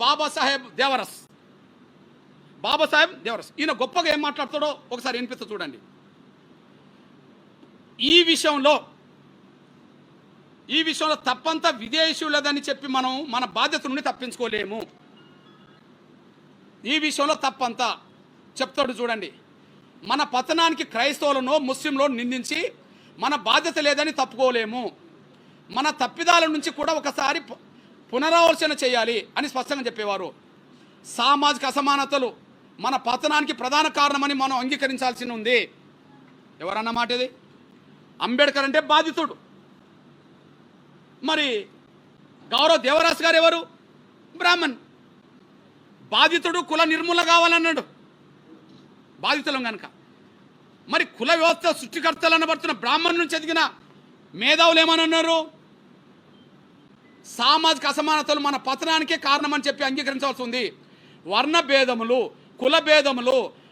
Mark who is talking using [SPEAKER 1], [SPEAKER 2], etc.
[SPEAKER 1] బాబాసాహెబ్ దేవరస్ ఈయన గొప్పగా ఏం మాట్లాడతాడో ఒకసారి వినిపిస్తా చూడండి. ఈ విషయంలో తప్పంతా విదేశీయులదని చెప్పి మనం మన బాధ్యత నుండి తప్పించుకోలేము. ఈ విషయంలో తప్పంతా చెప్తాడు చూడండి. మన పతనానికి క్రైస్తవులను ముస్లింలో నిందించి మన బాధ్యత లేదని తప్పుకోలేము. మన తప్పిదాల నుంచి కూడా ఒకసారి పునరాలోచన చేయాలి అని స్పష్టంగా చెప్పేవారు. సామాజిక అసమానతలు మన పతనానికి ప్రధాన కారణమని మనం అంగీకరించాల్సి ఉంది. ఎవరన్న మాట ఇది? అంబేద్కర్ అంటే బాధితుడు. మరి గౌరవ్ దేవరాస్ గారు ఎవరు? బ్రాహ్మణ్. బాధితుడు కుల నిర్మూలన కావాలన్నాడు బాధితులం కనుక. మరి కుల వ్యవస్థ సృష్టికర్తలు అనబడుతున్న బ్రాహ్మణ్ నుంచి ఎదిగిన మేధావులు ఏమన్నారు? సామాజిక అసమానతలు మన పతనానికే కారణమని చెప్పి అంగీకరించాల్సి ఉంది. వర్ణ భేదములు, కుల భేదములు